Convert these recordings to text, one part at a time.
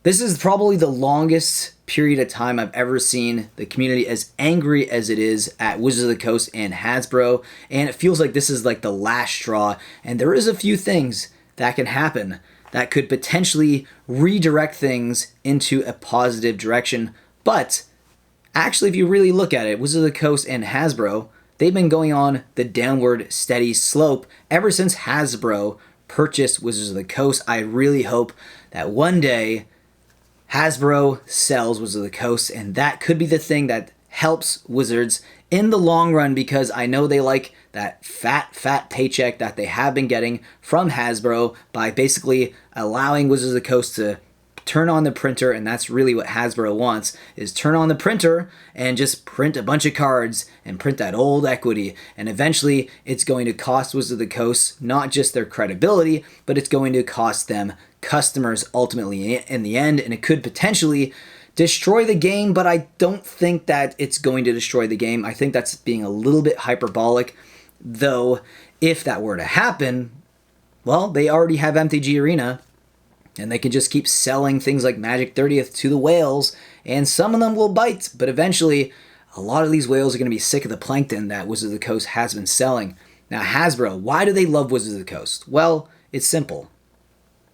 This is probably the longest period of time I've ever seen the community as angry as it is at Wizards of the Coast and Hasbro, and it feels like this is like the last straw, and there is a few things that can happen that could potentially redirect things into a positive direction. But actually, if you really look at it, Wizards of the Coast and Hasbro, they've been going on the downward steady slope ever since Hasbro purchased Wizards of the Coast. I really hope that one day Hasbro sells Wizards of the Coast, and that could be the thing that helps Wizards in the long run, because I know they like that fat paycheck that they have been getting from Hasbro by basically allowing Wizards of the Coast to turn on the printer, and that's really what Hasbro wants, is turn on the printer and just print a bunch of cards and print that old equity. And eventually it's going to cost Wizards of the Coast not just their credibility, but it's going to cost them customers ultimately in the end, and it could potentially destroy the game, but I don't think that it's going to destroy the game. I think that's being a little bit hyperbolic, though if that were to happen, well, they already have MTG Arena, and they can just keep selling things like Magic 30th to the whales, and some of them will bite, but eventually a lot of these whales are going to be sick of the plankton that Wizards of the Coast has been selling. Now, Hasbro, why do they love Wizards of the Coast? Well, it's simple.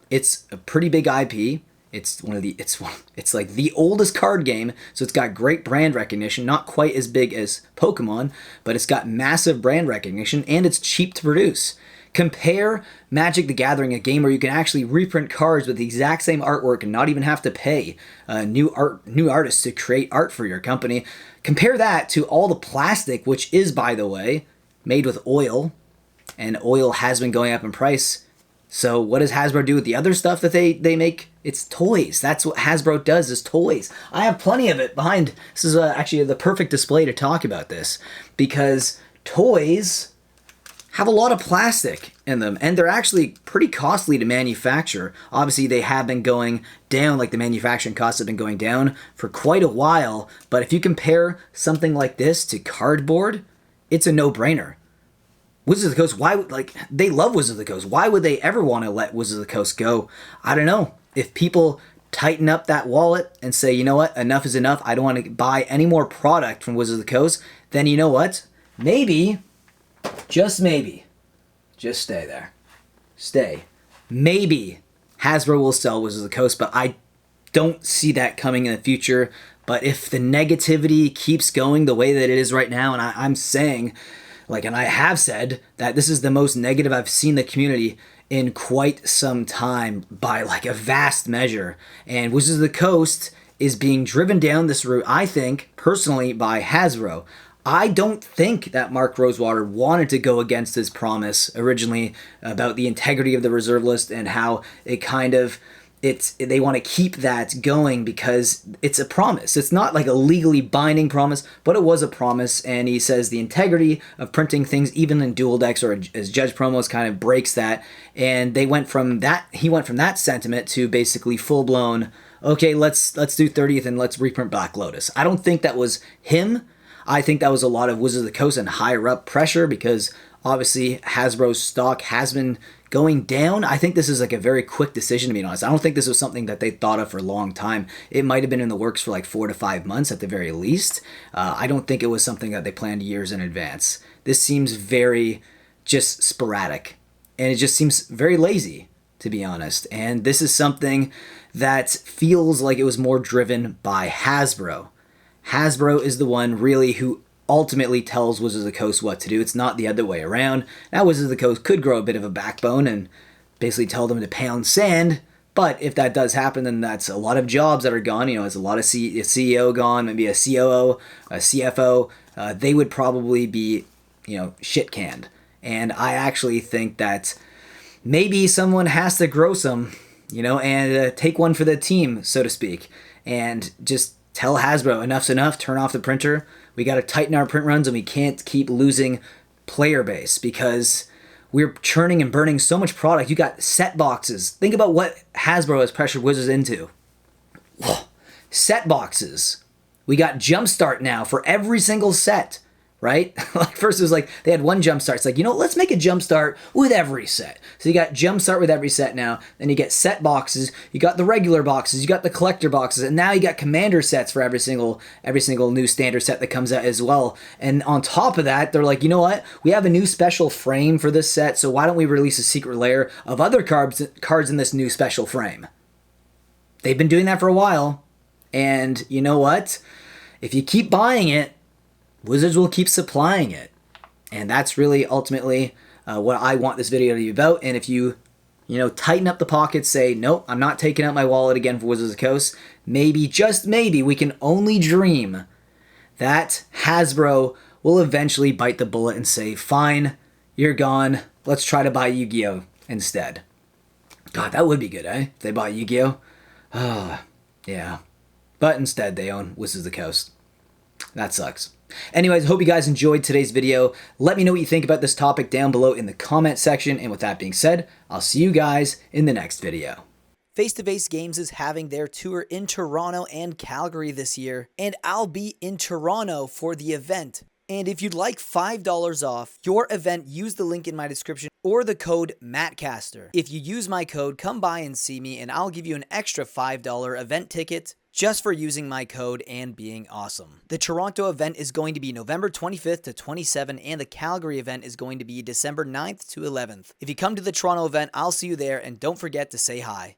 It's a pretty big IP. It's like the oldest card game, so it's got great brand recognition, not quite as big as Pokemon, but it's got massive brand recognition, and it's cheap to produce. Compare Magic the Gathering, a game where you can actually reprint cards with the exact same artwork and not even have to pay new artists to create art for your company. Compare that to all the plastic, which is, by the way, made with oil, and oil has been going up in price. So what does Hasbro do with the other stuff that they make? It's toys. That's what Hasbro does, is toys. I have plenty of it behind. This is actually the perfect display to talk about this, because toys have a lot of plastic in them, and they're actually pretty costly to manufacture. Obviously, they have been going down, like the manufacturing costs have been going down for quite a while, but if you compare something like this to cardboard, it's a no-brainer. Wizards of the Coast, they love Wizards of the Coast. Why would they ever want to let Wizards of the Coast go? I don't know. If people tighten up that wallet and say, you know what, enough is enough, I don't want to buy any more product from Wizards of the Coast, then you know what? Maybe, just maybe, just stay there. Stay. Maybe Hasbro will sell Wizards of the Coast, but I don't see that coming in the future. But if the negativity keeps going the way that it is right now, and I'm saying, and I have said that this is the most negative I've seen the community in quite some time by a vast measure. And Wizards of the Coast is being driven down this route, I think, personally, by Hasbro. I don't think that Mark Rosewater wanted to go against his promise originally about the integrity of the reserve list and how it they want to keep that going because it's a promise. It's not like a legally binding promise, but it was a promise, and he says the integrity of printing things even in dual decks or as Judge Promos kind of breaks that, and he went from that sentiment to basically full-blown, okay, let's do 30th and let's reprint Black Lotus. I don't think that was him. I think that was a lot of Wizards of the Coast and higher up pressure, because obviously Hasbro's stock has been going down. I think this is a very quick decision, to be honest. I don't think this was something that they thought of for a long time. It might have been in the works for 4 to 5 months at the very least. I don't think it was something that they planned years in advance. This seems very just sporadic, and it just seems very lazy, to be honest. And this is something that feels like it was more driven by Hasbro. Hasbro is the one really who ultimately tells Wizards of the Coast what to do. It's not the other way around. Now Wizards of the Coast could grow a bit of a backbone and basically tell them to pound sand, but if that does happen, then that's a lot of jobs that are gone. It's a lot of CEO gone, maybe a COO, a CFO. They would probably be, shit canned. And I actually think that maybe someone has to grow some, and take one for the team, so to speak, and just tell Hasbro enough's enough, turn off the printer. We got to tighten our print runs, and we can't keep losing player base because we're churning and burning so much product. You got set boxes. Think about what Hasbro has pressured Wizards into. Set boxes. We got Jumpstart now for every single set. right? Like first it was like they had one jumpstart. It's like, you know, let's make a jumpstart with every set. So you got jumpstart with every set now. Then you get set boxes. You got the regular boxes. You got the collector boxes, and now you got commander sets for every single new standard set that comes out as well. And on top of that, they're like, you know what? We have a new special frame for this set, so why don't we release a secret layer of other cards in this new special frame? They've been doing that for a while, and you know what? If you keep buying it, Wizards will keep supplying it. And that's really ultimately what I want this video to be about. And if you tighten up the pockets, say, nope, I'm not taking out my wallet again for Wizards of the Coast, maybe, just maybe, we can only dream that Hasbro will eventually bite the bullet and say, fine, you're gone. Let's try to buy Yu-Gi-Oh! Instead. God, that would be good, eh? If they bought Yu-Gi-Oh! Oh, yeah. But instead, they own Wizards of the Coast. That sucks. Anyways, hope you guys enjoyed today's video. Let me know what you think about this topic down below in the comment section. And with that being said, I'll see you guys in the next video. Face-to-Face Games is having their tour in Toronto and Calgary this year, and I'll be in Toronto for the event. And if you'd like $5 off your event, use the link in my description or the code Mattcaster. If you use my code, come by and see me, and I'll give you an extra $5 event ticket just for using my code and being awesome. The Toronto event is going to be November 25th to 27th, and the Calgary event is going to be December 9th to 11th. If you come to the Toronto event, I'll see you there, and don't forget to say hi.